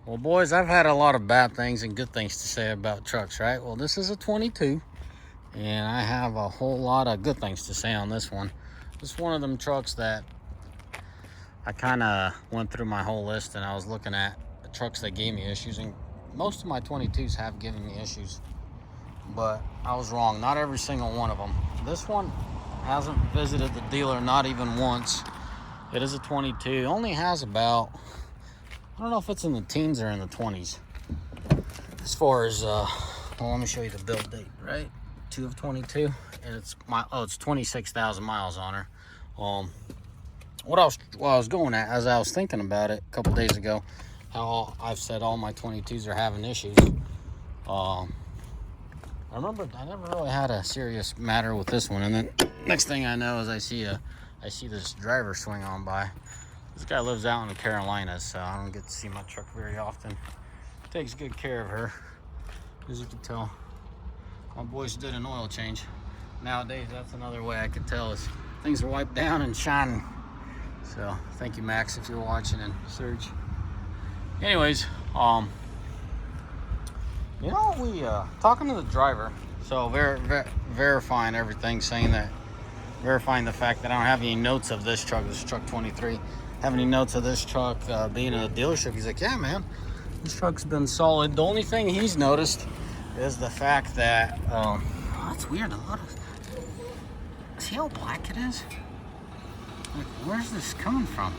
Well, boys, I've had a lot of bad things and good things to say about trucks, right? Well, this is a 22, and I have a whole lot of good things to say on this one. This is one of them trucks that I kind of went through my whole list, and I was looking at the trucks that gave me issues, and most of my 22s have given me issues, but I was wrong. Not every single one of them. This one hasn't visited the dealer, not even once. It is a 22. Only has about, I don't know if it's in the teens or in the 20s. As far as, well, let me show you the build date, right? 2 of 22, and it's 26,000 miles on her. What I was going at, as I was thinking about it a couple days ago, how I've said all my 22s are having issues. I remember I never really had a serious matter with this one, and then next thing I know is I see this driver swing on by. This guy lives out in the Carolinas, so I don't get to see my truck very often. Takes good care of her. As you can tell, my boys did an oil change. Nowadays, that's another way I could tell is things are wiped down and shining. So thank you, Max, if you're watching, and Serge. Anyways, we talking to the driver, so verifying everything, verifying the fact that I don't have any notes of this truck 23, have any notes of this truck being in a dealership. He's like, yeah, man, this truck's been solid. The only thing he's noticed is the fact that, that's weird, see how black it is? Like, where's this coming from?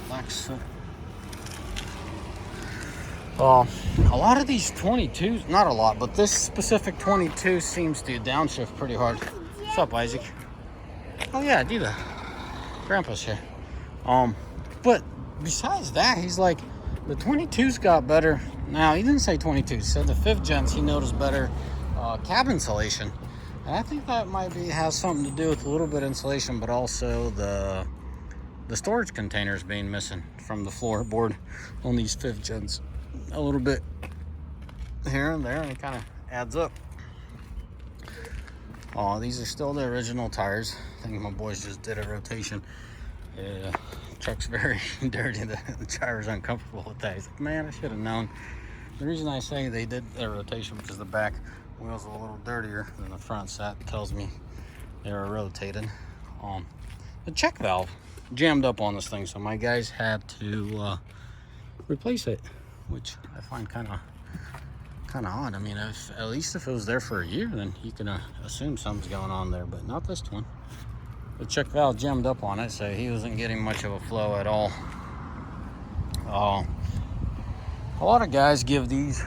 Black soot. A lot of these 22s, not a lot, but this specific 22 seems to downshift pretty hard. What's up, Isaac? Oh yeah, do that. Grandpa's here. But besides that, he's like, the 22s got better. Now, he didn't say 22s, he said the 5th gens, he noticed better cab insulation. And I think that has something to do with a little bit of insulation, but also the storage containers being missing from the floorboard on these 5th gens. A little bit here and there, and it kind of adds up. These are still the original tires. I think my boys just did a rotation. Truck's very dirty. The driver's uncomfortable with that. He's like, man, I should have known. The reason I say they did a rotation because the back wheels are a little dirtier than the front, so that tells me they were rotated. The check valve jammed up on this thing, so my guys had to replace it, which I find kind of odd. I mean, at least if it was there for a year, then you can assume something's going on there, but not this one. The check valve jammed up on it, so he wasn't getting much of a flow at all. A lot of guys give these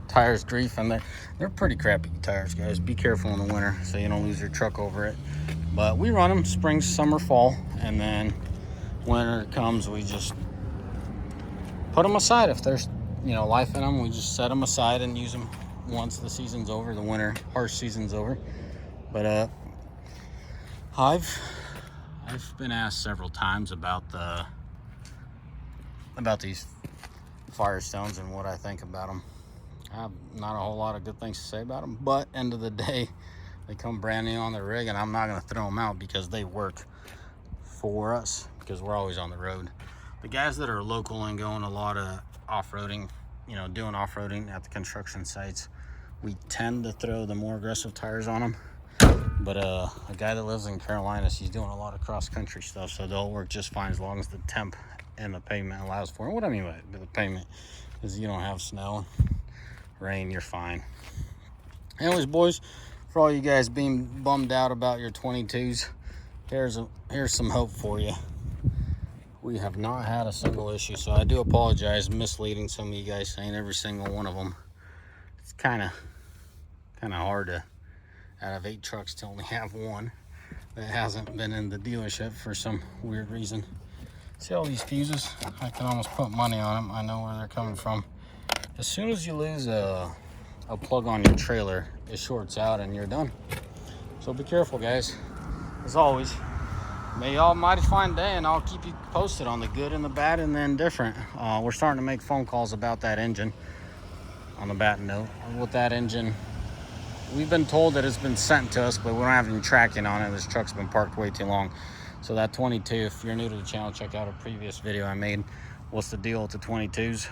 tires grief, and they're pretty crappy tires, guys. Be careful in the winter so you don't lose your truck over it. But we run them spring, summer, fall, and then winter comes, we just put them aside. If there's life in them, we just set them aside and use them once the season's over, the winter harsh season's over. But I've been asked several times about these Firestones and what I think about them. I have not a whole lot of good things to say about them, but end of the day, they come brand new on the rig, and I'm not going to throw them out because they work for us, because we're always on the road. The guys that are local and going a lot of off-roading, doing off-roading at the construction sites, we tend to throw the more aggressive tires on them. But a guy that lives in Carolinas, he's doing a lot of cross-country stuff, so they'll work just fine as long as the temp and the pavement allows for it. What I mean by the pavement is you don't have snow, rain, you're fine. Anyways, boys, for all you guys being bummed out about your 22s, here's some hope for you. We have not had a single issue, so I do apologize misleading some of you guys saying every single one of them. It's kind of hard to, out of 8 trucks, to only have one that hasn't been in the dealership for some weird reason. See all these fuses? I can almost put money on them. I know where they're coming from. As soon as you lose a plug on your trailer, it shorts out and you're done. So be careful, guys. As always, may y'all mighty fine day, and I'll keep you posted on the good and the bad and the indifferent. We're starting to make phone calls about that engine. On the bad note, with that engine, we've been told that it's been sent to us, but we don't have any tracking on it. This truck's been parked way too long. So that 22, if you're new to the channel, check out a previous video I made what's the deal with the 22s.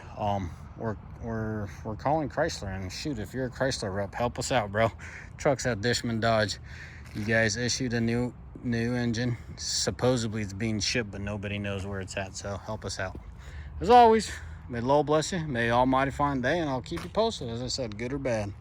We're calling Chrysler, and shoot, if you're a Chrysler rep, help us out, bro. Trucks at Dishman Dodge. You guys issued a new engine. Supposedly it's being shipped, but nobody knows where it's at, so help us out. As always, may the Lord bless you. May Almighty find day, and I'll keep you posted, as I said, good or bad.